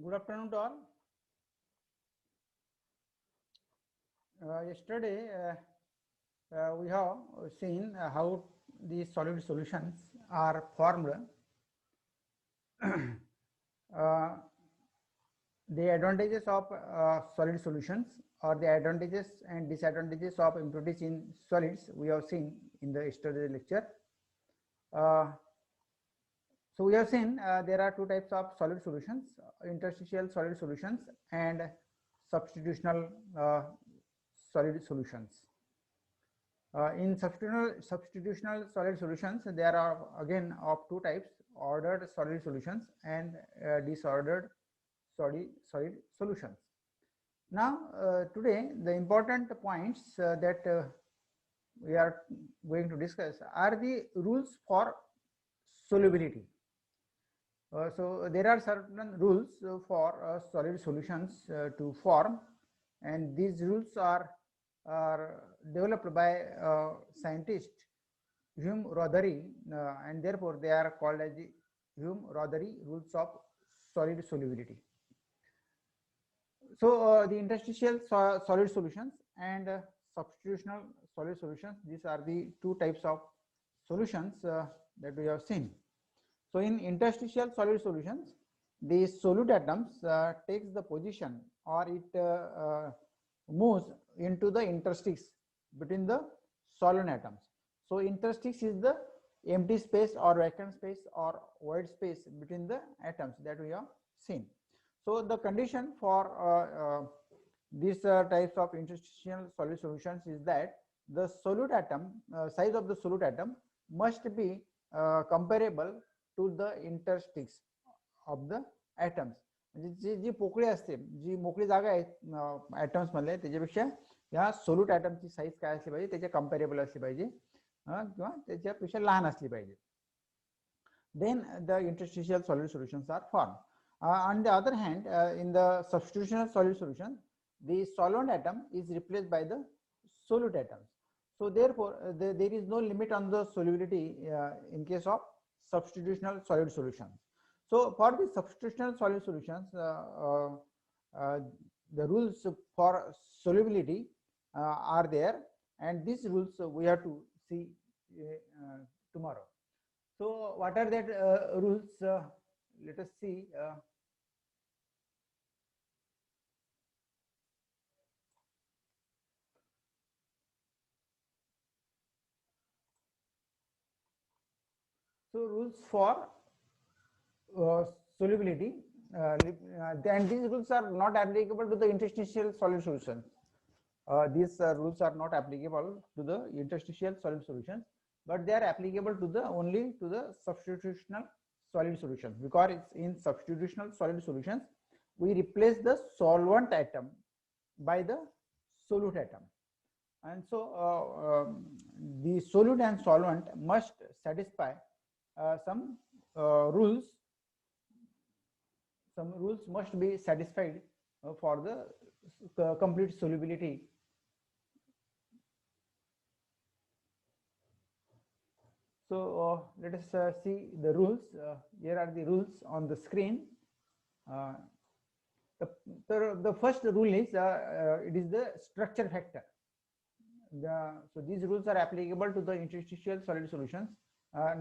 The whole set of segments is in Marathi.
Good afternoon to all. Yesterday we have seen how the solid solutions are formed. The advantages of solid solutions or the advantages and disadvantages of impurities in solids we have seen in the yesterday lecture. So we have seen there are two types of solid solutions: interstitial solid solutions and substitutional solid solutions. In substitutional solid solutions, there are again of two types: ordered solid solutions and disordered solid solutions. Now today the important points that we are going to discuss are the rules for solubility. So there are certain rules for solid solutions to form, and these rules are developed by scientist Hume-Rothery, and therefore they are called as the Hume-Rothery rules of solid solubility. So the interstitial solid solutions and substitutional solid solutions, these are the two types of solutions that we have seen. So in interstitial solid solutions, the solute atoms takes the position, or it moves into the interstice between the solvent atoms. So interstice is the empty space or vacant space or void space between the atoms that we have seen. So the condition for these types of interstitial solid solutions is that the solute atom size of the solute atom must be comparable to the interstice of the atoms. म्हणजे जी पोकळी असते, जी मोकळी जागा आहे ॲटम्स मधले, त्याच्यापेक्षा या सोल्यूट ॲटमची साईज काय असली पाहिजे, त्याच्या कंपॅरेबल असली पाहिजे किंवा त्याच्यापेक्षा लहान असली पाहिजे. Then the interstitial solid solutions are formed. On the other hand, in the substitutional solid solution, the solvent atom is replaced by the solute atoms. So therefore there is no limit on the solubility in case of substitutional solid solutions. So for the substitutional solid solutions, the rules for solubility are there, and these rules we have to see tomorrow. So what are that rules? Let us see. So rules for solubility, and these rules are not applicable to the interstitial solid solutions. These rules are not applicable to the interstitial solid solutions, but they are applicable to the only to the substitutional solid solutions, because it's in substitutional solid solutions we replace the solvent atom by the solute atom, and so the solute and solvent must satisfy some rules. Some rules must be satisfied for the complete solubility. So let us see the rules. Here are the rules on the screen. The first rule is it is the structure factor. So these rules are applicable to the interstitial solid solutions.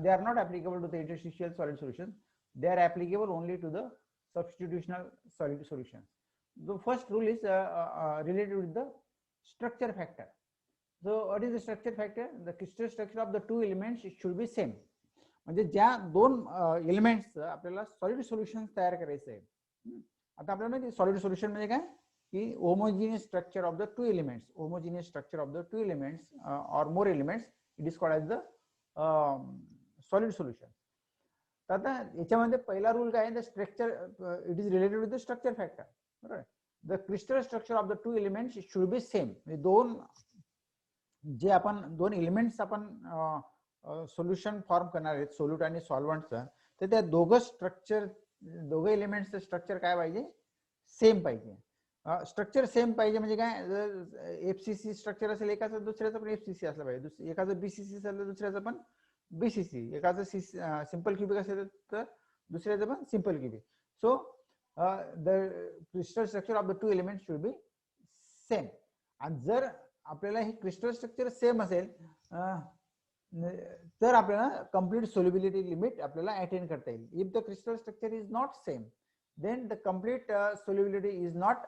They are not applicable to the interstitial solid solutions. They are applicable only to the substitutional solid solutions. The first rule is related with the structure factor. So what is the structure factor? The crystal structure of the two elements should be same. म्हणजे ज्या दोन एलिमेंट्स आपल्याला सॉलिड सोल्युशन्स तयार करायचे आहे, आता आपल्याला माहिती सॉलिड सोल्युशन म्हणजे काय की homogeneous structure of the two elements, homogeneous structure of the two elements or more elements, it is called as the solid solution. तर आता याच्यामध्ये पहिला रूल काय आहे, the structure it is related with the structure factor. बरोबर, the crystal structure of the two elements should be same. दोन जे आपण दोन एलिमेंट्स आपण सोल्युशन फॉर्म करणार आहेत सोल्यूट आणि सॉल्व्हंटचं, तर त्या दोघं स्ट्रक्चर, दोघं एलिमेंट्सचं स्ट्रक्चर काय पाहिजे, सेम पाहिजे. स्ट्रक्चर सेम पाहिजे म्हणजे काय, एफसीसी स्ट्रक्चर असेल एकाचं दुसऱ्याचं पण एफसीसी असलं पाहिजे, एकाचं बीसीसी असेल तर दुसऱ्याचं पण बीसीसी, एकाचं सिंपल क्युबिक असेल तर दुसऱ्याचं पण simple cubic. So the crystal structure of the two elements should be same. आणि जर आपल्याला हे क्रिस्टल स्ट्रक्चर सेम असेल तर आपल्याला कंप्लीट सोल्युबिलिटी लिमिट आपल्याला अटेन करता येईल. If the crystal structure is not same then the complete solubility is not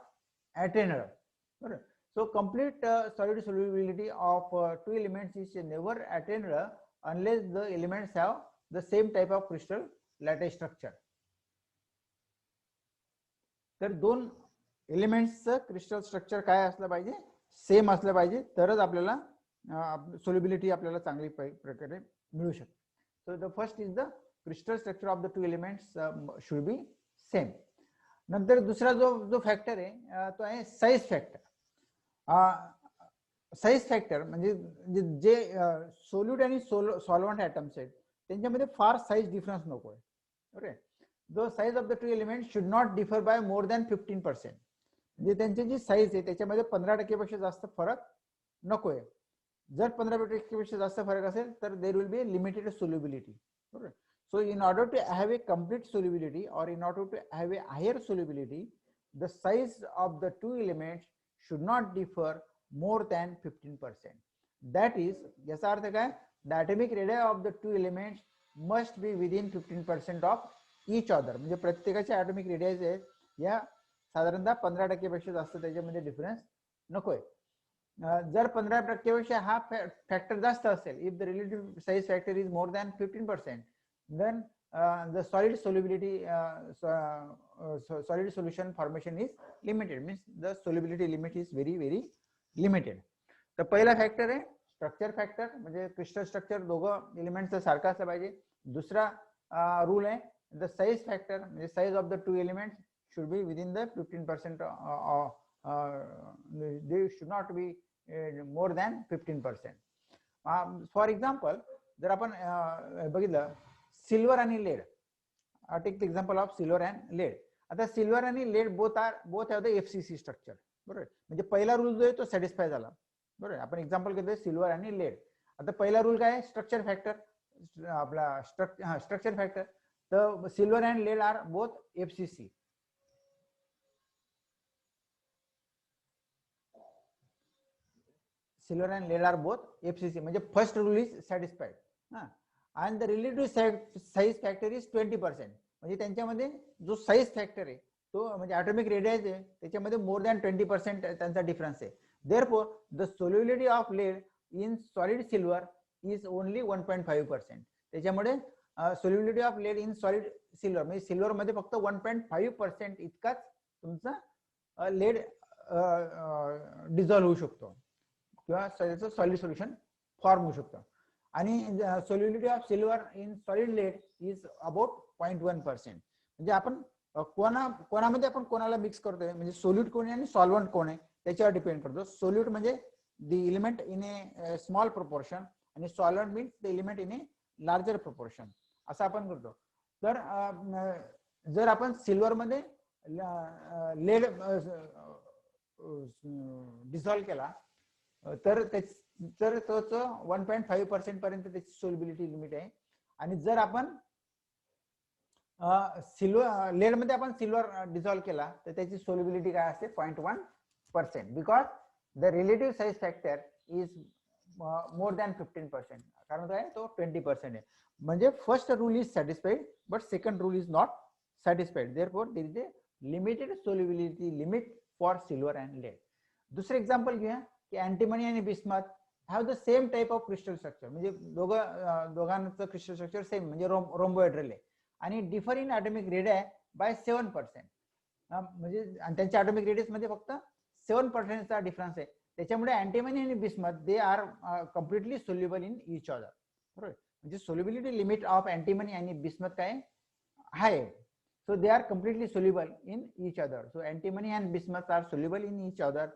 attainable. So complete solid solubility of two elements is never attainable unless the elements have the same type of crystal lattice structure. तर दोन एलिमेंट्सचं क्रिस्टल स्ट्रक्चर काय असलं पाहिजे, सेम असलं पाहिजे, तरच आपल्याला सोल्युबिलिटी आपल्याला चांगली प्रकारे मिळू शकते. So the first is the crystal structure of the two elements should be same. नंतर दुसरा जो फॅक्टर आहे तो आहे साईज फॅक्टर. साईज फॅक्टर म्हणजे जे सोल्यूट आणि सॉल्वंट ॲटम्स आहेत त्यांच्यामध्ये फार साईज डिफरन्स नको आहे. Okay, the size of the two elements should not differ by more than 15%. म्हणजे त्यांची जी साईज आहे त्याच्यामध्ये 15% पेक्षा जास्त फरक नको आहे. जर 15% पेक्षा जास्त फरक असेल तर there will be limited solubility. Okay, so in order to have a complete solubility or in order to have a higher solubility, the size of the two elements should not differ more than 15%. That is, याचा अर्थ काय, the atomic radii of the two elements must be within 15% of each other. म्हणजे प्रत्येकाचे ॲटॉमिक रेडियस आहेत या साधारणतः 15% पेक्षा जास्त त्याच्यामध्ये डिफरन्स नकोय. जर 15% पेक्षा हा फॅक्टर जास्त असेल, if the relative size factor is more than 15%, then the solid solubility solid solution formation is limited, means the solubility limit is very limited. तर पहिला फॅक्टर आहे स्ट्रक्चर फॅक्टर, म्हणजे क्रिस्टल स्ट्रक्चर दोघं एलिमेंटचं सारखं असलं पाहिजे. दुसरा रूल आहे the size factor, the size of the two elements should be within the 15%, they should not be more than 15%. For example, जर आपण बघितलं सिल्वर आणि lead, take the example of silver and lead. आता सिल्वर आणि lead both have the FCC structure. बरोबर, म्हणजे पहिला रूल जो आहे तो सॅटिस्फाय झाला. बरोबर, आपण एक्झाम्पल घेतोय सिल्वर आणि लेड. आता पहिला रूल काय आहे, स्ट्रक्चर फॅक्टर, आपला structure factor. The silver and lead are both FCC. Silver and lead are both FCC. म्हणजे first rule is satisfied. And the relative size factor is 20%. म्हणजे त्यांच्यामध्ये जो साईज फॅक्टर आहे तो म्हणजे ॲटॉमिक रेडियस आहे त्याच्यामध्ये मोर दॅन 20% त्यांचा डिफरन्स आहे. Therefore, the solubility of lead in solid silver is only 1.5%. त्याच्यामुळे solubility of lead in solid silver म्हणजे सिल्वर मध्ये फक्त 1.5% इतकाच तुमचा लेड डिझॉल्व्ह होऊ शकतो किंवा त्याचं सॉलिड सोल्युशन फॉर्म होऊ शकतं. आणि solubility of silver in solid lead is about 0.1%. म्हणजे आपण कोणामध्ये आपण कोणाला मिक्स करतोय, म्हणजे सोल्यूट कोण आहे आणि सॉल्वंट कोण आहे त्याच्यावर डिपेंड करतो. सोल्यूट म्हणजे the element in a small proportion आणि solvent means the element in a larger proportion, असं आपण करतो. तर जर आपण सिल्वर मध्ये लेड डिझॉल्व केला तर तोच 1.5% पर्यंत त्याची सोल्युबिलिटी लिमिट आहे. आणि जर आपण सिल्वर लेड मध्ये आपण सिल्वर डिझॉल्व केला तर त्याची सोल्युबिलिटी काय असते, 0.1%, because the relative size factor is more than 15%. कारण काय, तो 20% आहे. म्हणजे first rule is satisfied but second rule is not satisfied. Therefore there is a limited solubility limit for silver and lead. दुसरं एक्झाम्पल घेऊया की अँटिमनी आणि bismuth have the same type of crystal structure. म्हणजे दोघांचं क्रिस्टल स्ट्रक्चर सेम म्हणजे रोम्बोहेड्रल आहे आणि differ in atomic radius by 7%. म्हणजे त्यांच्या ॲटॉमिक रेडियस मध्ये फक्त 7%चा डिफरन्स आहे. त्याच्यामुळे अँटिमनी आणि bismuth they are completely soluble in each other. बरोबर, म्हणजे सोल्युबिलिटी लिमिट ऑफ अँटिमनी आणि बिस्मथ काय high. So they are completely soluble in each other. So antimony and bismuth are soluble in each other.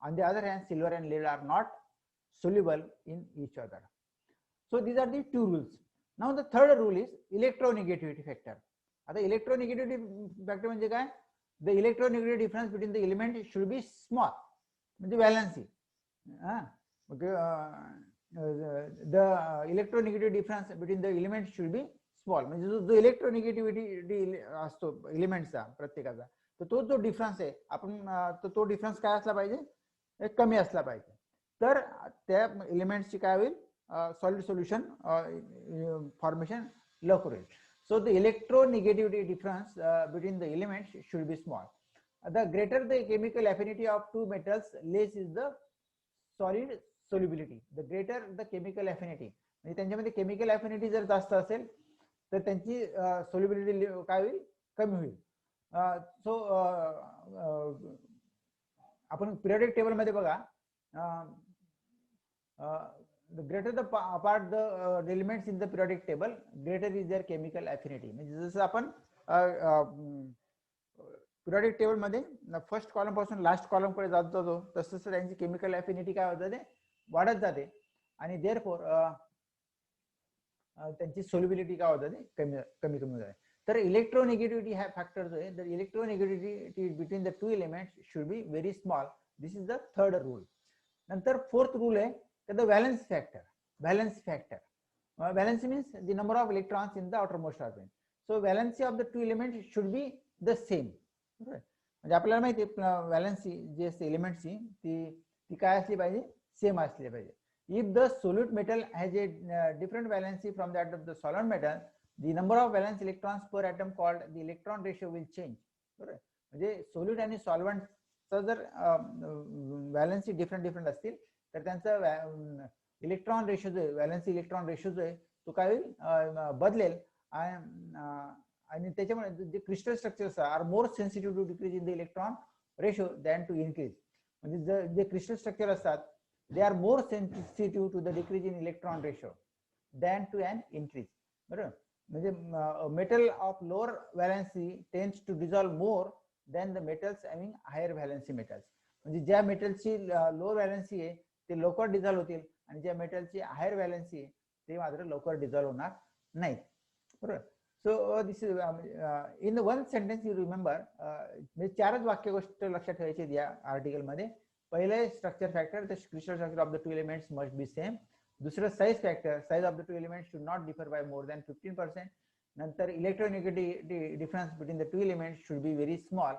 On the other hand silver and lead are not soluble in each other. So these are the two rules. Now the third rule is electronegativity factor. आता इलेक्ट्रोनिगेटिव्हिटी फॅक्टर म्हणजे काय, the electronegative difference between the element should be small, म्हणजे valency. The electronegative difference between the element should be small. म्हणजे जो इलेक्ट्रोनिगेटिव्हिटी असतो एलिमेंटचा प्रत्येकाचा तर तो जो डिफरन्स आहे आपण तो डिफरन्स काय असला पाहिजे, कमी असला पाहिजे. तर त्या एलिमेंट्सची काय होईल, सॉलिड सोल्युशन फॉर्मेशन लवकर होईल. So the electronegativity difference between the elements should be small. The greater the chemical affinity of two metals, less is the solid solubility. The greater the chemical affinity, म्हणजे त्यांच्यामध्ये केमिकल अफिनिटी जर जास्त असेल तर त्यांची सोल्युबिलिटी काय होईल, कमी होईल. सो आपण पिरियडिक टेबल मध्ये बघा, the greater the apart the elements in the periodic table, greater is their chemical affinity. म्हणजे जसं आपण पिरियडिक टेबल मध्ये फर्स्ट कॉलम पासून लास्ट कॉलम कडे जात जातो तसं त्यांची केमिकल अफिनिटी काय होतं, ते वाढत जाते आणि देअरफॉर त्यांची सोल्युबिलिटी काय होतं, ते कमी कमी जाते. तर इलेक्ट्रोनेगेटिव्हिटी हा फॅक्टर जो आहे, the electronegativity between the two elements should be very small. This is the third rule. नंतर फोर्थ रूल आहे the valence factor. Valency means the number of electrons in the outermost orbital. So valency of the two elements should be the same. म्हणजे आपल्याला माहिती आहे व्हॅलेन्सी जे असते एलिमेंटची ती काय असली पाहिजे, सेम असली पाहिजे. If the solute metal has a different valency from that of the solid metal, the number of valence electrons per atom called the electron ratio will change. बरोबर, म्हणजे सोल्यूट आणि सॉल्व्हंटचा जर व्हॅलेन्सी डिफरंट असतील तर त्यांचा इलेक्ट्रॉन रेशो जो आहे, व्हॅलेन्सी इलेक्ट्रॉन रेशो जो आहे तो काय होईल, बदलेल. आणि त्याच्यामुळे जे crystal structures are more sensitive to decrease in the electron ratio than to increase. म्हणजे जे क्रिस्टल स्ट्रक्चर असतात they are more sensitive to the decrease in electron ratio than to an increase. बरोबर, म्हणजे metal of lower valency tends to dissolve more than the metals having higher valency metals. म्हणजे ज्या मेटलची लोअर व्हॅलेन्सी आहे ते लवकर डिझॉल्व होतील आणि ज्या मेटलची हायर व्हॅलेन्सी आहे ते मात्र लवकर डिझॉल्व होणार नाहीत. बरोबर. So this is in one sentence you remember, म्हणजे चारच वाक्य गोष्ट लक्षात ठेवायची या आर्टिकल मध्ये. पहिले structure factor, the crystal structure of the two elements must be same. दुसरं size factor, size of the two elements should not differ by more than 15%. नंतर electronegativity difference between the two elements should be very small.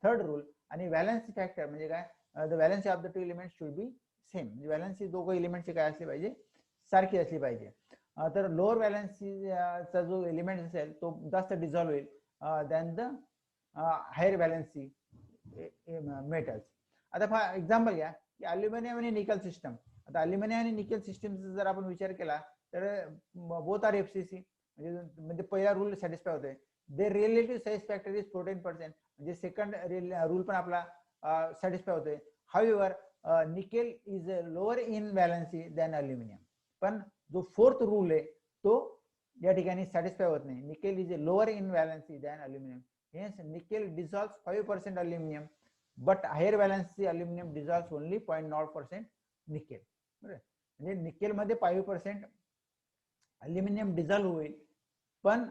Third rule. आणि व्हॅलेन्सी फॅक्टर म्हणजे काय, the valency of the two elements should be same. म्हणजे व्हॅलेन्सी दोघं एलिमेंटची काय असली पाहिजे, सारखी असली पाहिजे. तर लोअर व्हॅलेन्सीचा जो एलिमेंट असेल तो जास्त डिझॉल्व होईल than the higher valency metals. आता फॉर एक्झाम्पल घ्या की अल्युमिनियम आणि निकल सिस्टम. आता अल्युमिनियम आणि निकल सिस्टमचा जर आपण विचार केला तर बोथ आर एफसीसी, म्हणजे पहिला रूल सॅटिस्फाय होतोय. The relative size factor is 14%, म्हणजे सेकंड रूल पण आपला सॅटिस्फाय होतोय. However nickel is lower in valency than aluminium. पण जो फोर्थ रूल आहे तो या ठिकाणी सॅटिस्फाय होत नाही. Nickel is lower in valency than aluminium. Hence nickel dissolves 5% aluminium, but higher valency aluminium dissolves only 0.0% nickel. बरोबर, म्हणजे निकेल मध्ये 5% अल्युमिनियम डिझॉल्व्ह होईल, पण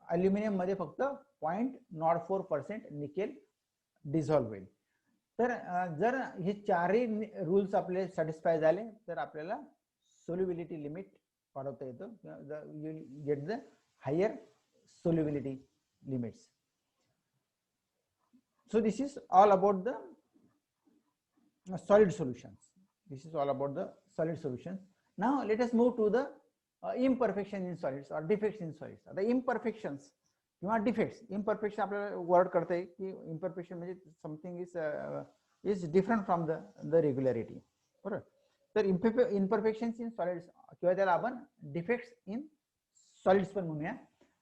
अल्युमिनियम मध्ये फक्त 0.04% निकेल डिझॉल्व्ह होईल. तर जर हे चारही रूल्स आपले सॅटिस्फाय झाले तर आपल्याला सोल्युबिलिटी लिमिट वाढवता येतो, you get the higher solubility limits. So this is all about the solid solutions. This is all about the solid solutions. Now let us move to the imperfection in solids or defects in solids. आता imperfections किंवा डिफेक्ट्स. इम्परफेक्शन आपल्याला वर्ड करता येईल की इम्परफेक्शन म्हणजे something is different from the regularity. बरोबर. तर इम्परफेक्शन्स इन सॉलिड्स किंवा त्याला आपण डिफेक्ट्स इन सॉलिड्स पण म्हणूया.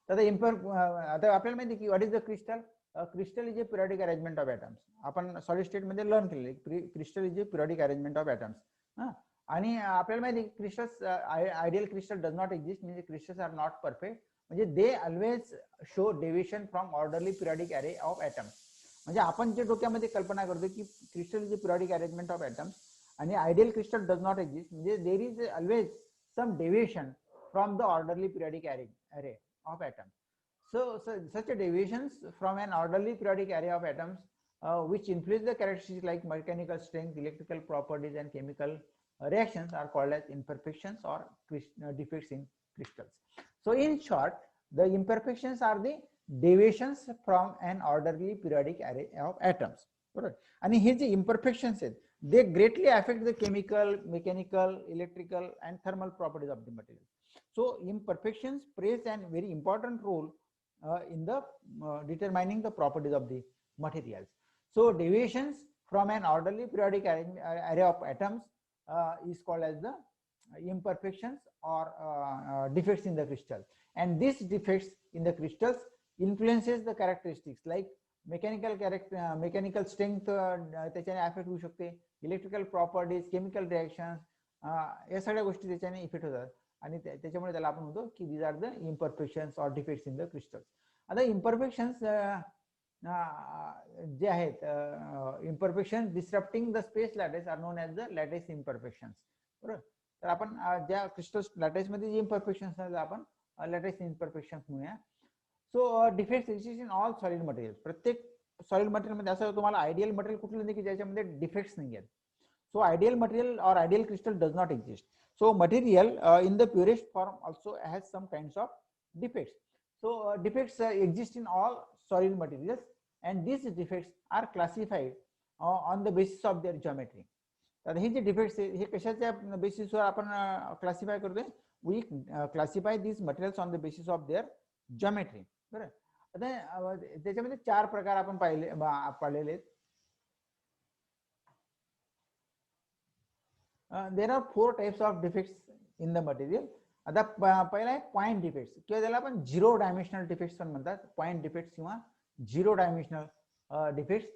तर आता आपल्याला माहिती की what is the crystal. Crystal is a periodic arrangement of atoms. आपण सॉलिड स्टेट मध्ये लर्न केलेले crystal is a periodic arrangement of atoms. आणि आपल्याला माहिती crystals ideal crystal does not exist, म्हणजे क्रिस्टल्स आर नॉट परफेक्ट, म्हणजे they always show deviation from orderly periodic array of atoms. म्हणजे आपण जे डोक्यामध्ये कल्पना करतो की crystal is a periodic arrangement of atoms आणि ideal crystal does not exist, म्हणजे there is always some deviation from the orderly periodic array of atoms. So such a deviations from an orderly periodic array of atoms which influence the characteristics like mechanical strength, electrical properties and chemical reactions are called as imperfections or defects in crystals. So in short, the imperfections are the deviations from an orderly periodic array of atoms. बरोबर. आणि हे जे imperfections आहेत, they greatly affect the chemical, mechanical, electrical and thermal properties of the material. So imperfections plays a very important role in the determining the properties of the materials. So deviations from an orderly periodic array of atoms is called as the imperfections or defects in the crystal, and these defects in the crystals influences the characteristics like mechanical strength त्याच्याने अफेक्ट होऊ शकते, इलेक्ट्रिकल प्रॉपर्टीज, केमिकल रिएक्शन्स, या सगळ्या गोष्टी त्याच्याने इफेक्ट होतात आणि त्याच्यामुळे त्याला आपण म्हणतो की these are the imperfections or defects in the crystals. आता इम्परफेक्शन्स जे आहेत, imperfection disturbing the space lattice are known as the lattice imperfections. बरोबर. तर आपण ज्या क्रिस्टल लॅटिस मध्ये जे इम्परफेक्शन्स आहेत आपण लॅटिस इम्परफेक्शन्स म्हणूया. So defects exist in all solid material. प्रत्येक सॉलिड मटेरियल मध्ये असं तुम्हाला आयडियल मटेरियल कुठलं नाही की ज्याच्यामध्ये डिफेक्ट्स नाही आहेत. सो आयडियल मटेरियल और ideal crystal does not exist. So material in the purest form also has some kinds of defects. So defects exist in all solid materials and these defects are classified on the basis of their geometry. तर हे जे डिफेक्ट्स हे कशाच्या बेसिसवर आपण क्लासिफाय करतोय? We classify this materials on the basis of their geometry. बरं. आता त्याच्यामध्ये 4 प्रकार आपण पाहिलेले आहेत. There are 4 types of defects in the material. आता पहिला आहे पॉइंट डिफेक्ट्स किंवा त्याला आपण 0 डायमेन्शनल डिफेक्ट्स पण म्हणतात. पॉइंट डिफेक्ट्स किंवा 0 डायमेन्शनल डिफेक्ट्स.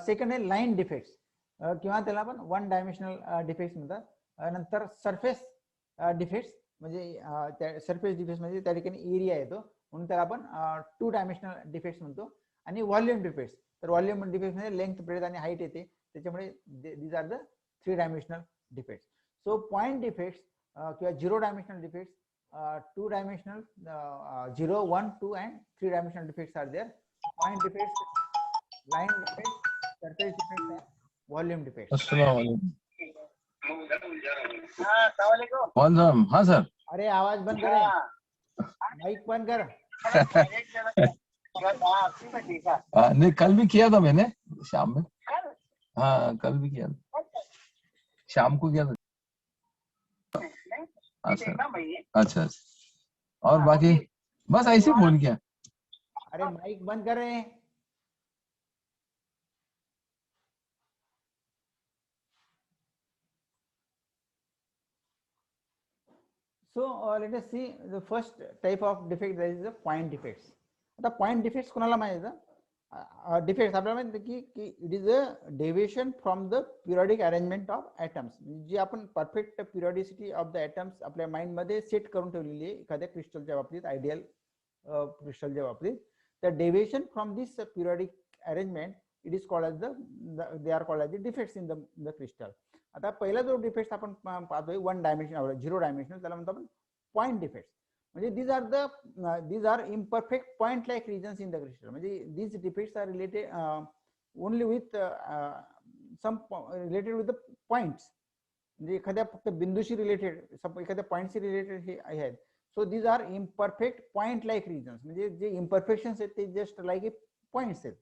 सेकंड आहे लाईन डिफेक्ट्स किंवा त्याला आपण 1 डायमेन्शनल डिफेक्ट्स म्हणतात. नंतर सरफेस डिफेक्ट्स म्हणजे सरफेस डिफेक्ट्स म्हणजे त्या ठिकाणी एरिया येतो म्हणून त्याला आपण 2 डायमेन्शनल डिफेक्ट्स म्हणतो. आणि व्हॉल्यूम डिफेक्ट्स, तर व्हॉल्यूम डिफेक्ट्स म्हणजे लेंथ, ब्रेथ आणि हाईट येते, त्याच्यामुळे these are the 3 dimensional defects. So point defects किंवा 0 dimensional defects, 2 dimensional 0, 1, 2 and 3 dimensional defects are there. Point defects, line defects, surface defects and volume defects. अस्सलाम वालेकुम. हाँ सर. अरे आवाज बंद करे, माइक बंद कर. नहीं कल भी किया था मैंने शाम में. हाँ कल भी किया था, शाम को किया था. अच्छा. और बाकी बस ऐसे ही फोन किया. अरे माइक बंद कर रहे हैं. So let us see the first type of defect, that is the point defects. आता point defects कोणाला माहिती आहे? डिफेक्ट्स आपल्याला माहिती की it is a deviation from the periodic arrangement of atoms. जी आपण perfect periodicity of the atoms आपल्या माइंड मध्ये सेट करून ठेवलेली आहे एखाद्या क्रिस्टलच्या बाबतीत, आयडियल क्रिस्टलच्या बाबतीत. तर deviation from this periodic arrangement it is called as they are called as the defects in the crystal. आता पहिला जो डिफेक्ट आपण पाहतोय 1 डायमेन्शनल 0 डायमेन्शनल, त्याला म्हणतो आपण पॉइंट डिफेक्ट्स. म्हणजे these are imperfect point like regions in the crystal. म्हणजे these defects are related only with some related with the points. म्हणजे एखाद्या फक्त बिंदूशी रिलेटेड, एखाद्या पॉइंटशी रिलेटेड हे आहेत. So these are imperfect point like regions. म्हणजे जे इम्परफेक्शन्स आहेत ते जस्ट लाईक ए पॉइंट्स आहेत.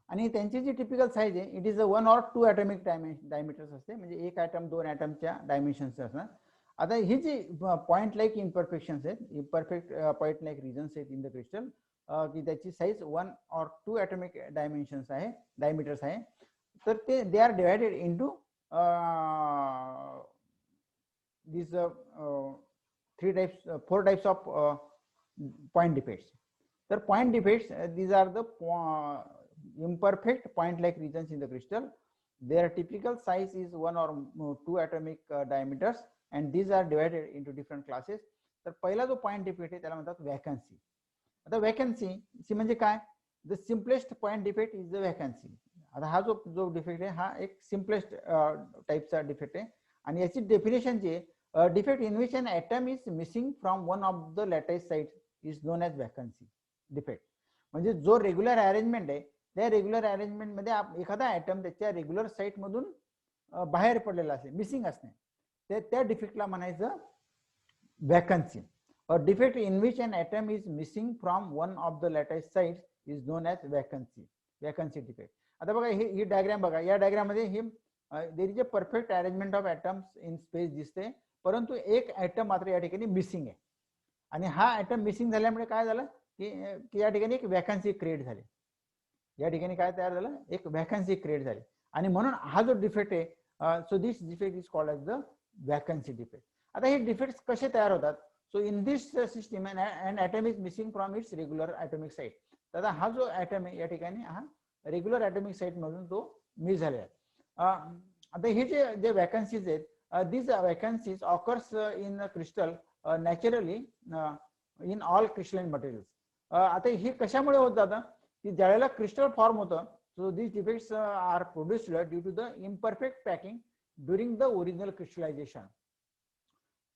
आणि त्यांची जी टिपिकल साईज आहे it is 1 or 2 atomic diameters असते. म्हणजे एक ॲटम 2 ॲटमच्या डायमेन्शन्स असणार. आता हे जे पॉइंट लाईक इम्परफेक्शन्स आहेत, इम्परफेक्ट पॉइंट लाईक रिजन्स आहेत इन द क्रिस्टल, की त्याची साईज 1 or 2 ॲटॉमिक डायमेन्शन्स आहे, डायमीटर्स आहे. तर ते they are divided into these 4 types of point defects. तर point defects, these are the imperfect point like regions in the crystal. Their typical size is 1 or 2 atomic diameters and these are divided into different classes. तर पहिला जो पॉइंट डिफेक्ट आहे त्याला म्हणतात वॅकन्सी. आता वॅकन्सी म्हणजे काय? The simplest point defect is the vacancy. आता हा जो डिफेक्ट आहे हा एक सिम्पलेस्ट टाइपचा डिफेक्ट आहे आणि याची डेफिनेशन जी आहे, defect in which an atom is missing from one of the lattice sites is known as vacancy defect. म्हणजे जो रेग्युलर अरेंजमेंट आहे त्या रेग्युलर अरेंजमेंट मध्ये एखादा ॲटम त्याच्या रेग्युलर साइट मधून बाहेर पडलेला असेल, मिसिंग असणे, त्या डिफेक्टला म्हणायचं vacancy. A defect in which an atom is missing from one of the lattice sides is known as vacancy defect. आता बघा ही डायग्राम बघा, या डायग्राम मध्ये ही there is a perfect arrangement of atoms in space दिसते, परंतु एक ॲटम मात्र या ठिकाणी मिसिंग आहे. आणि हा ॲटम मिसिंग झाल्यामुळे काय झालं की या ठिकाणी एक वॅकन्सी क्रिएट झाली. या ठिकाणी काय तयार झालं, एक वॅकन्सी क्रिएट झाली. आणि म्हणून हा जो डिफेक्ट आहे, so this defect is called as the vacancy defect. आता हे डिफेक्ट्स कसे तयार होतात? So in this system an atom is missing from its regular atomic site. तर हा जो ॲटम आहे या ठिकाणी हा रेग्युलर ॲटॉमिक साईट मधून तो मिस झालेला आहे. आता हे जे वॅकन्सीज आहेत, these vacancies occurs in crystal naturally in all crystalline materials. आता हे कशामुळे होत जातं की ज्यावेळेला क्रिस्टल फॉर्म होतं, so these defects are produced due to the imperfect packing during the original crystallization.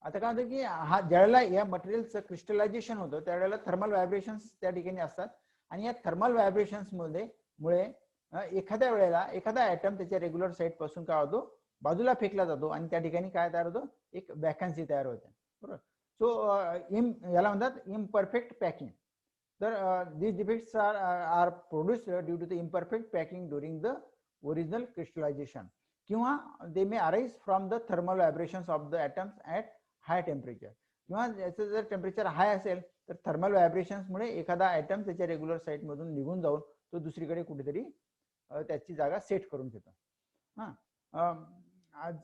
आता काय होतं की हा ज्यावेळेला या मटेरियलचं क्रिस्टलायझेशन होतं त्यावेळेला थर्मल व्हायब्रेशन्स त्या ठिकाणी असतात, आणि या थर्मल व्हायब्रेशन्स मुळे एखाद्या वेळेला एखादा ॲटम त्याच्या रेग्युलर साईट पासून काय होतो, बाजूला फेकला जातो, आणि त्या ठिकाणी काय तयार होतं, एक वॅकन्सी तयार होते. बरोबर. सो याला म्हणतात इम्परफेक्ट पॅकिंग. तर these defects are produced due to the imperfect packing during the original crystallization, किंवा they may arise from the thermal vibrations of the atoms at high temperature. किंवा याचं जर टेम्परेचर हाय असेल तर थर्मल व्हायब्रेशन्स मुळे एखादा ॲटम त्याच्या रेग्युलर साईट मधून निघून जाऊन तो दुसरीकडे कुठेतरी त्याची जागा सेट करून घेतो.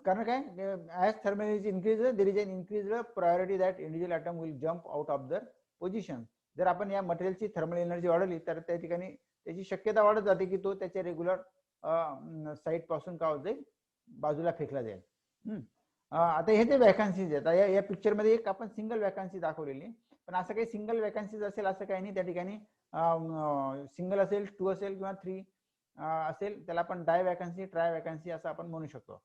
कारण काय, as thermal is increase there is an increase priority that individual atom will jump out of their position. जर आपण या मटेरियलची थर्मल एनर्जी वाढवली तर त्या ठिकाणी त्याची शक्यता वाढत जाते की तो त्याच्या रेग्युलर साईट पासून काय होत जाईल, बाजूला फेकला जाईल. आता हे जे वॅकन्सीज आहेत, या पिक्चर मध्ये एक आपण सिंगल वॅकन्सी दाखवलेली, पण असं काही सिंगल वॅकन्सीज असेल असं काही नाही. त्या ठिकाणी सिंगल असेल, 2 असेल किंवा 3 असेल, त्याला आपण डाय वॅकन्सी, ट्राय वॅकन्सी असं आपण म्हणू शकतो.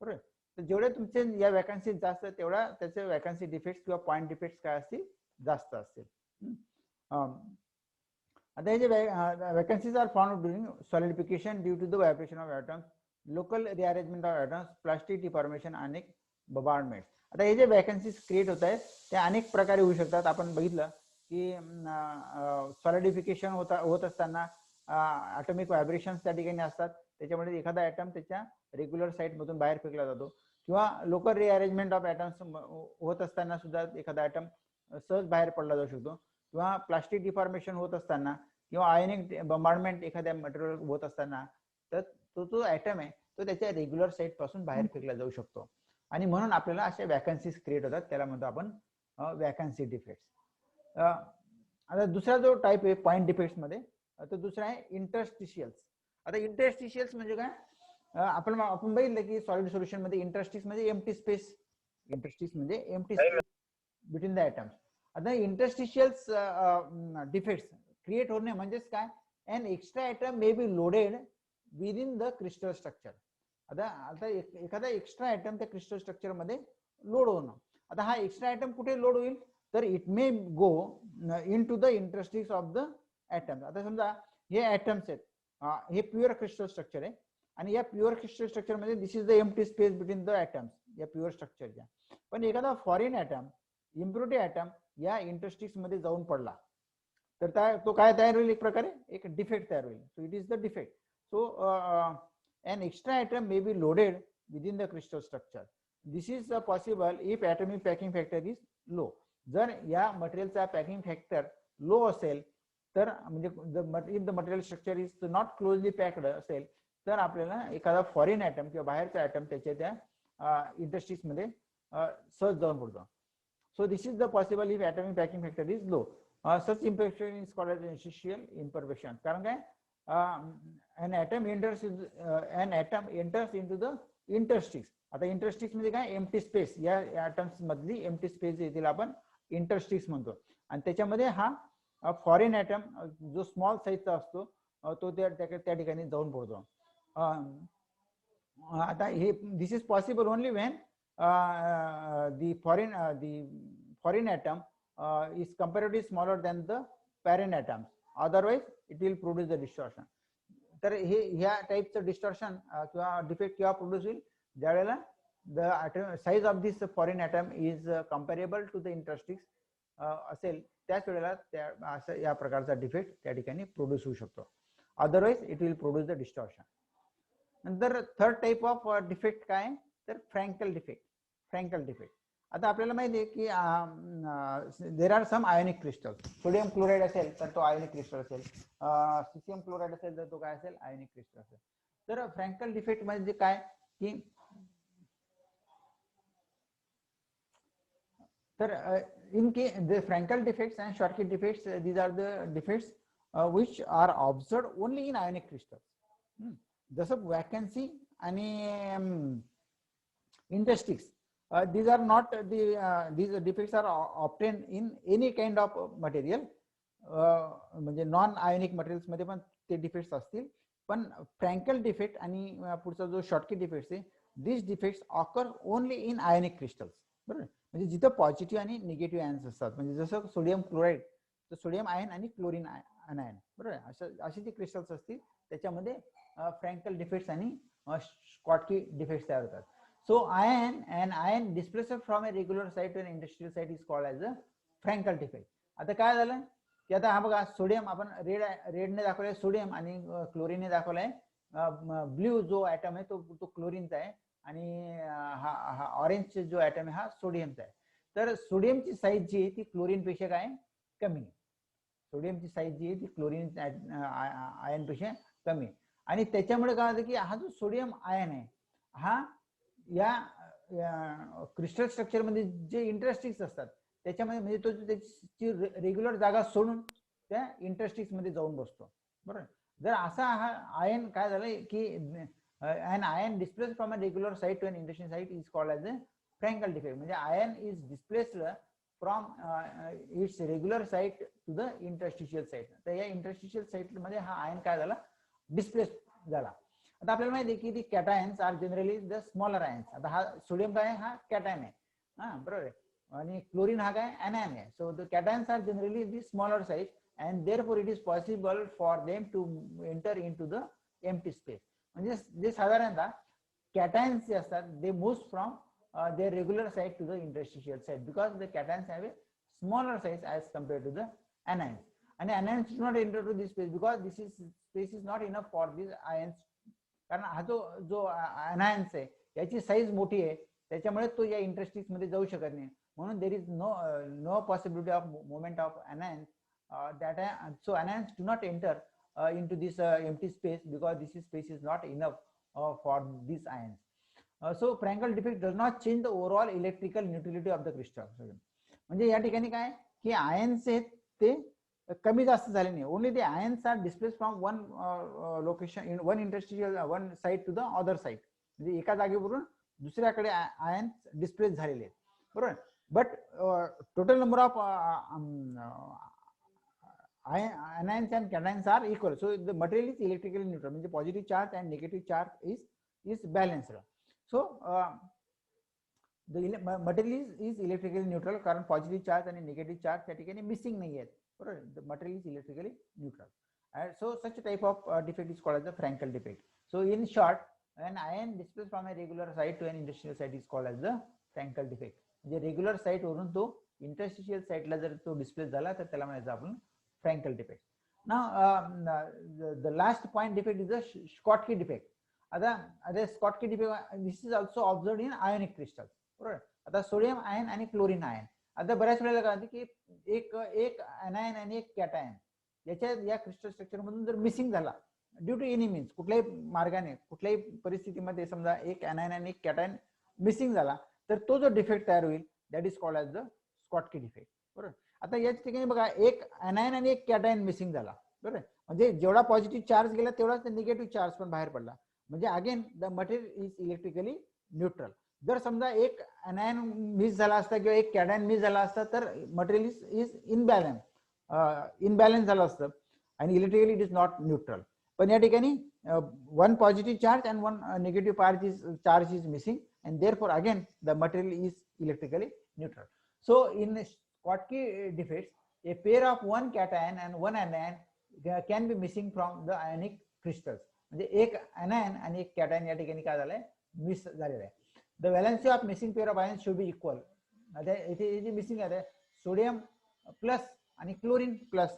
बरोबर. तर जेवढे तुमचे या वॅकन्सीज जास्त तेवढा त्याचे वॅकन्सी डिफेक्ट किंवा पॉइंट डिफेक्ट काय असतील, जास्त असतील. आता हे जे vacancies are found during solidification due to the vibration of atoms, local rearrangement of atoms, plastic deformation, अनेक बबार्डमेंट. आता हे जे वॅकन्सीज क्रिएट होत आहेत ते अनेक प्रकारे होऊ शकतात. आपण बघितलं की सॉलिडिफिकेशन होत असताना ॲटॉमिक व्हायब्रेशन्स त्या ठिकाणी असतात, त्याच्यामुळे एखादा ॲटम त्याच्या रेग्युलर साईट मधून बाहेर फेकला जातो. किंवा लोकल रिअरेंजमेंट ऑफ ॲटम्स होत असताना सुद्धा एखादा ॲटम सहज बाहेर पडला जाऊ शकतो. किंवा प्लास्टिक डिफॉर्मेशन होत असताना किंवा आयनिक बंबार्डमेंट एखाद्या मटेरियल होत असताना तर तो ॲटम आहे तो त्याच्या रेग्युलर साईट पासून बाहेर फेकला जाऊ शकतो. आणि म्हणून आपल्याला अशा वॅकन्सीज क्रिएट होतात, त्याला म्हणतो आपण वॅकन्सी डिफेक्ट्स. आता दुसरा जो टाईप आहे पॉइंट डिफेक्ट्स मध्ये, तो दुसरा आहे इंटरस्टिशियल्स. आता इंटरस्टिशियल्स म्हणजे काय, आपण बघितलं की सॉलिड सोल्युशन मध्ये इंटरस्टिस म्हणजे empty space, between the atoms. आता इंटरस्टिशियल्स डिफेक्ट्स क्रिएट होणे म्हणजेच काय, an extra atom may be loaded within the crystal structure. आता एखादा एक्स्ट्रा ॲटम त्या क्रिस्टल स्ट्रक्चर मध्ये लोड होणं. आता हा एक्स्ट्रा ॲटम कुठे लोड होईल, तर it may go into the interstice of the atoms. आता समजा हे ॲटम्स आहेत, हे प्युअर क्रिस्टल स्ट्रक्चर आहे, आणि या प्युअर क्रिस्टल स्ट्रक्चर मध्ये this is the empty space between the atoms या प्युअर स्ट्रक्चरच्या. पण एखादा फॉरेन ॲटम, इम्प्युरिटी ॲटम या इंटरस्टिक्स मध्ये जाऊन पडला तर तो काय तयार होईल, एक प्रकारे एक डिफेक्ट तयार होईल. So it is the defect. So an extra atom may be loaded within the crystal structure. This is possible if atomic packing factor is low. जर या मटेरियलचा पॅकिंग फॅक्टर लो असेल तर म्हणजे if the material structure is not closely packed असेल तर आपल्याला एखादा फॉरेन ॲटम किंवा बाहेरचा ॲटम त्याच्या त्या इंटरस्टिक्स मध्ये सहज जाऊन पडतो. So this is the possible if atomic packing factor is low. Such imperfection is called as interstitial imperfection. कारण काय, an atom enters into the interstices. आता इंटरस्टिक्स म्हणजे काय, एम्प्टी स्पेस. या ॲटम्स मधली एम्प्टी स्पेस तिला आपण इंटरस्टिक्स म्हणतो. आणि त्याच्यामध्ये हा फॉरेन ॲटम जो स्मॉल साईजचा असतो तो त्या ठिकाणी जाऊन पडतो. आता हे this is possible only when the foreign atom is comparatively smaller than the parent atom. Otherwise it will produce the distortion. तर हे ह्या टाइपचं डिस्टॉर्शन किंवा डिफेक्ट किंवा प्रोड्यूस होईल ज्यावेळेला the atom size of this foreign atom is comparable to the interstices असेल त्याच वेळेला त्या असं या प्रकारचा डिफेक्ट त्या ठिकाणी प्रोड्यूस होऊ शकतो. Otherwise it will produce the distortion. नंतर थर्ड टाइप ऑफ डिफेक्ट काय तर फ्रँकल डिफेक्ट. फ्रँकल डिफेक्ट आता आपल्याला माहिती आहे की there are some ionic crystal. Sodium chloride असेल तर तो आयोनिक क्रिस्टल असेल, सीसीएम क्लोराईड असेल तर तो काय असेल आयोनिक क्रिस्टल असेल. तर फ्रँकल डिफेक्ट म्हणजे काय की तर in case the Frankel defects and Schottky defects, these are the defects which are observed only in ionic crystals. जसं vacancy आणि interstices, these are not these defects are obtained in any kind of material. म्हणजे नॉन आयोनिक मटेरियल्स मध्ये पण ते डिफेक्ट्स असतील, पण फ्रँकल डिफेक्ट आणि पुढचा जो शॉर्टकी डिफेक्ट्स आहे, this defects occur only in ionic crystals. बरोबर, म्हणजे जिथं पॉझिटिव्ह आणि निगेटिव्ह आयन्स असतात, म्हणजे जसं सोडियम क्लोराईड तर सोडियम आयन आणि क्लोरीन आयन, बरोबर, अशी जी क्रिस्टल्स असतील त्याच्यामध्ये फ्रँकल डिफेक्ट्स आणि स्कॉटकी डिफेक्ट्स तयार होतात. So ion displaced from a regular site to an industrial site is called as a Frenkel defect. आता काय झालं की आता हा बघा सोडियम आपण रेडने दाखवलाय सोडियम आणि क्लोरीनने दाखवलाय ब्ल्यू जो ॲटम आहे तो क्लोरीनचा आहे आणि हा ऑरेंज जो ॲटम आहे हा सोडियमचा आहे. तर सोडियमची साईज जी आहे ती क्लोरीनपेक्षा काय कमी आहे. सोडियमची साईज जी आहे ती क्लोरीन आयनपेक्षा कमी आहे. आणि त्याच्यामुळे काय होतं की हा जो सोडियम आयन आहे हा या क्रिस्टल स्ट्रक्चर मध्ये जे इंटरस्टिक्स असतात त्याच्यामध्ये म्हणजे तो त्याची रेग्युलर जागा सोडून त्या इंटरस्टिक्स मध्ये जाऊन बसतो. बरोबर, जर असा हा आयन काय झालंय की an ion displaced from a regular site to an interstitial site is called as a Frankel defect. म्हणजे ion is displaced from its regular site to the interstitial site. तर या इंटरस्टिशियल साइट मध्ये हा आयन काय झाला डिस्प्लेस झाला. आता आपल्याला माहिती आहे की the cations are generally the smaller ions. आता हा सोडियम काय हा कॅटायन आहे, हा बरोबर आहे, आणि क्लोरीन हा काय एनायन आहे. So the cations are generally the smaller size and therefore it is possible for them to enter into the empty space. म्हणजे जे साधारणतः कॅटायन्स जे असतात they move from their regular site to the interstitial site because the cations have a smaller size as compared to the anions, and anions do not enter to this space because this space is not enough for these ions. कारण हा जो anions आहे याची साईज मोठी आहे त्याच्यामुळे तो या इंटरस्टिक्स मध्ये जाऊ शकत नाही. म्हणून there is no possibility of movement of anions. So anions do not enter into this empty space because this space is not enough for these ions. So Frankel defect does not change the overall electrical neutrality of the crystal. म्हणजे या ठिकाणी काय की आयन्स आहेत ते कमी जास्त झाले नाही. Only the ions are displace from one location in one interstitial one side to the other side. म्हणजे एका जागेवरून दुसऱ्याकडे आयन्स डिस्प्लेस झालेले आहेत, बरोबर. But total number of anions and cations are equal, so the material is electrically neutral. म्हणजे positive charge and negative charge is balanced. So the material is electrically neutral कारण positive charge आणि negative charge त्या ठिकाणी मिसिंग नाही आहेत, बरोबर. The material is electrically neutral, and so such a type of defect is called as the Frankel defect. So in short, an ion displaced from a regular site to an interstitial site is called as the Frankel defect. म्हणजे रेग्युलर साइट वरून तो इंटरस्टिशियल साइटला जर तो डिस्प्लेस झाला तर त्याला म्हणायचं आपण Frankel defect. Now the last point defect is the Schottky defect. आता Schottky defect, this is also observed in ionic crystals, बरोबर. आता सोडियम आयन आणि क्लोरीन आयन, आता बऱ्याच वेळेला काय होतं की एक अनायन आणि एक कॅटायन या क्रिस्टल स्ट्रक्चर मधून जर मिसिंग झाला ड्यू टू एनी मीन्स, कुठल्याही मार्गाने कुठल्याही परिस्थितीमध्ये समजा एक अनायन आणि एक कॅटायन मिसिंग झाला तर तो जो डिफेक्ट तयार होईल that is called as the Schottky defect, बरोबर. आता या ठिकाणी बघा एक अनायन आणि एक कॅटायन मिसिंग झाला, बरोबर. म्हणजे जेवढा पॉझिटिव्ह चार्ज गेला तेवढाच निगेटिव्ह चार्ज पण बाहेर पडला. म्हणजे again the material is electrically neutral. जर समजा एक अनायन मिस झाला असता किंवा एक कॅटायन मिस झाला असता तर मटेरियल इज इनबॅलन्स झालं असतं आणि electrically it is not neutral. पण या ठिकाणी one positive charge and one negative charge is missing and therefore again the material is electrically neutral. So in Schottky defects, a pair of one cation and one anion can be missing from the ionic crystals. म्हणजे एक anion आणि एक cation या ठिकाणी काय झालंय मिस झालेलं आहे. The valency of missing pair of ions should be equal. आता इथे जे मिसिंग आहे सोडियम प्लस आणि क्लोरीन प्लस,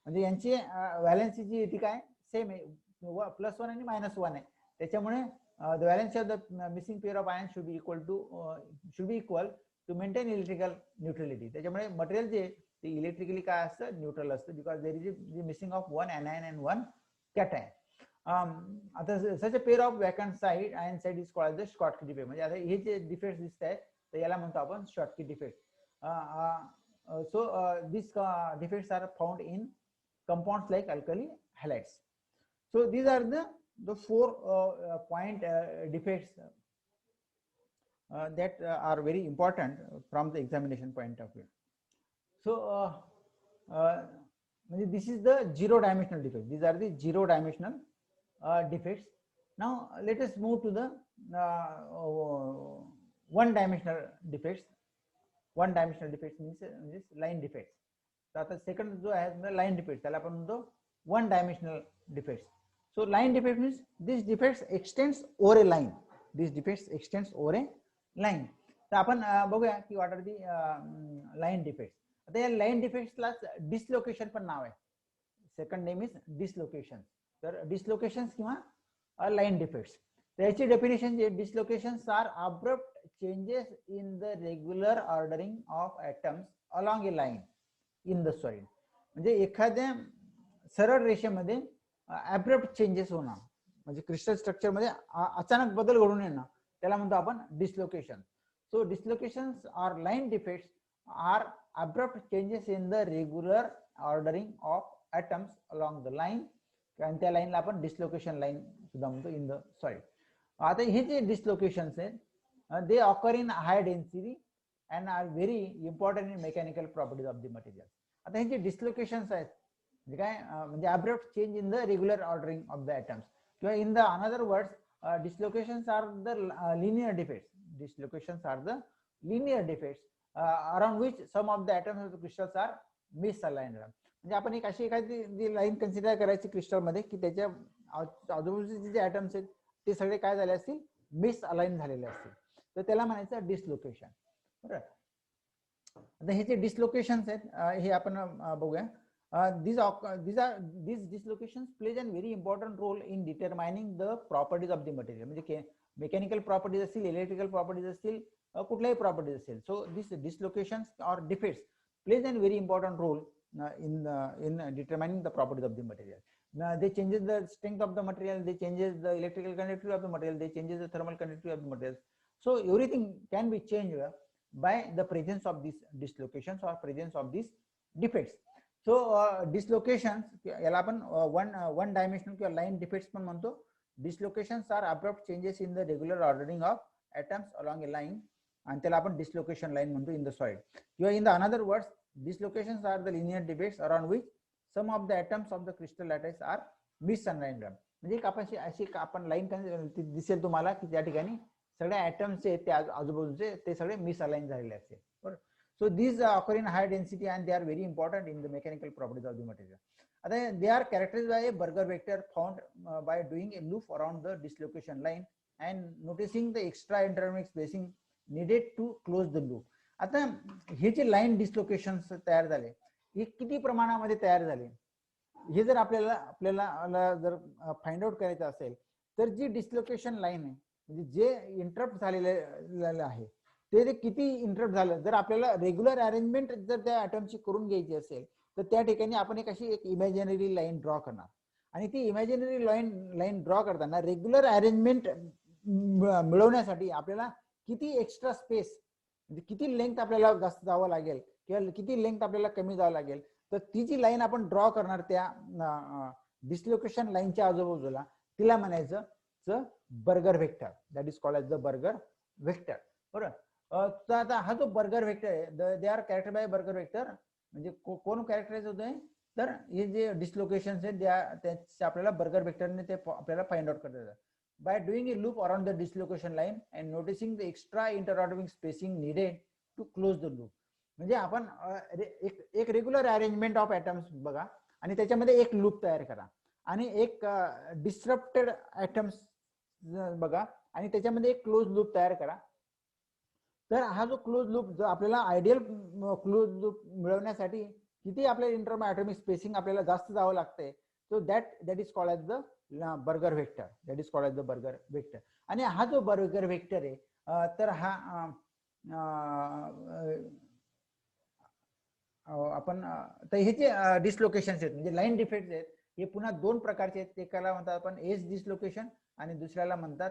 म्हणजे यांची व्हॅलेन्सी जी ती काय सेम आहे, +1 आणि -1 आहे. त्याच्यामुळे the valency of the missing pair of ion should be equal to maintain electrical neutrality. त्याच्यामुळे मटेरियल जे ते इलेक्ट्रिकली काय असतं, न्यूट्रल असतं, because there is missing of 1 anion and 1 cation. आता such a pair of vacant site ion site is called the Schottky defect. म्हणजे आता हे जे डिफेक्ट दिसत आहेत तर याला म्हणतो आपण Schottky defect. So these defects are found in compounds like alkali halides. So these are the 4 point defects that are very important from the examination point of view. So this is the 0-dimensional defect. These are the 0-dimensional defects. Now let us move to the 1-dimensional defects. 1-dimensional defects means line defects. So आता second जो आहे line defects त्याला आपण म्हणतो 1-dimensional defects. So line defects means these defects extends over a line. These defects extends over a line. तर आपण बघूया की what are the line defects. आता या line defects ला dislocation पण नाव आहे. Second name is dislocation. तर dislocations किंवा line defects. त्याची डेफिनेशन जे dislocations are abrupt changes in the regular ordering of atoms along a line in the solid. म्हणजे एखाद्या सरळ रेषेमध्ये abrupt चेंजेस होणं, म्हणजे क्रिस्टल स्ट्रक्चर मध्ये अचानक बदल घडून येणं, त्याला म्हणतो आपण dislocation. So dislocations or line defects are abrupt changes in the regular ordering of atoms along the line, आणि त्या लाईनला आपण डिस्लोकेशन लाईन सुद्धा म्हणतो इन द सॉलिड. आता हे जे डिस्लोकेशन्स आहेत they occur in high density and are very important in mechanical properties of the material. आता हे जे डिस्लोकेशन्स आहेत म्हणजे काय म्हणजे abrupt change in the regular ordering of the atoms, किंवा in the another words dislocations are the linear defects. Dislocations are the linear defects around which some of the atoms of the crystals are misaligned. म्हणजे आपण एक अशी एखादी लाईन कन्सिडर करायची क्रिस्टल मध्ये की त्याच्या आजूबाजूचे जे ॲटम्स आहेत ते सगळे काय झाले असतील, मिसअलाइन झालेले असतील, तर त्याला म्हणायचं डिस्लोकेशन. बरोबर. आता हे जे डिस्लोकेशन्स आहेत हे आपण बघूया. these dislocations plays a very important role in determining the properties of the material. म्हणजे मेकॅनिकल प्रॉपर्टीज असतील, इलेक्ट्रिकल प्रॉपर्टीज असतील, कुठल्याही प्रॉपर्टीज असतील. So this dislocations or defects plays a very important role in determining the properties of the material. They changes the strength of the material, they changes the electrical conductivity of the material, they changes the thermal conductivity of the material. So everything can be changed by the presence of these dislocations or presence of these defects. So dislocations याला आपण one dimensional किंवा line defects पण म्हणतो. Dislocations are abrupt changes in the regular ordering of atoms along a line, आणि त्याला आपण डिस्लोकेशन लाईन म्हणतो इन द सॉलिड. किंवा in the another words dislocations are the linear defects around which some of the atoms of the crystal lattice are misaligned. म्हणजे एक अशी आपण लाईन दिसेल तुम्हाला की त्या ठिकाणी सगळे ॲटम्स आहेत ते आजूबाजूचे ते सगळे मिसअलाइन झालेले असतील. बरोबर. So these occur in high density and they are very important in the mechanical properties of the material. आता they are characterized by a Berger vector found by doing a loop around the dislocation line and noticing the extra interdynamic spacing needed to close the loop. आता हे जे लाईन डिस्लोकेशन्स तयार झाले हे किती प्रमाणामध्ये तयार झाले हे जर आपल्याला जर फाइंड आउट करायचं असेल तर जी डिस्लोकेशन लाईन आहे म्हणजे जे इंटरप्ट झालेलं आहे ते किती इंटरप्ट झालं, जर आपल्याला रेग्युलर अरेंजमेंट जर त्या ॲटमची करून घ्यायची असेल तर त्या ठिकाणी आपण एक अशी एक इमॅजिनरी लाईन ड्रॉ करणार, आणि ती इमॅजिनरी लाईन ड्रॉ करताना रेग्युलर अरेंजमेंट मिळवण्यासाठी आपल्याला किती एक्स्ट्रा स्पेस म्हणजे किती लेंथ आपल्याला जास्त जावं लागेल किंवा किती लेंथ आपल्याला कमी जावं लागेल, तर ती जी लाईन आपण ड्रॉ करणार त्या डिस्लोकेशन लाईनच्या आजूबाजूला तिला म्हणायचं Burger vector. That is called as the Burger vector. बरोबर. तर आता हा जो बर्गर व्हेक्टर आहे they are character by Burger vector. म्हणजे कोण कॅरेक्टराइज होतोय तर हे जे डिस्लोकेशन्स आहेत त्याचे आपल्याला बर्गर व्हेक्टरने ते आपल्याला फाइंड आउट करता येतात. By doing a loop around the dislocation line and noticing the extra interordering spacing needed to close the loop. म्हणजे आपण एक रेग्युलर अरेंजमेंट ऑफ ॲटम्स बघा आणि त्याच्यामध्ये एक लूप तयार करा, आणि एक डिस्ट्रप्टेड ॲटम्स बघा आणि त्याच्यामध्ये एक क्लोज लूप तयार करा. तर हा जो क्लोज लूप, जो आपल्याला आयडियल क्लोज लूप मिळवण्यासाठी किती आपल्याला इंटरमल ॲटॉमिक स्पेसिंग आपल्याला जास्त जावं लागतंय, so that is called as the burger vector, that is called as the burger vector. आणि हा जो बर्गर वेक्टर आहे, तर हा आपण तर ह्याचे डिसलोकेशन्स आहेत, म्हणजे लाईन डिफेक्ट्स आहेत, हे पुन्हा दोन प्रकारचे आहेत. एकाला म्हणतात आपण एज डिसलोकेशन आणि दुसऱ्याला म्हणतात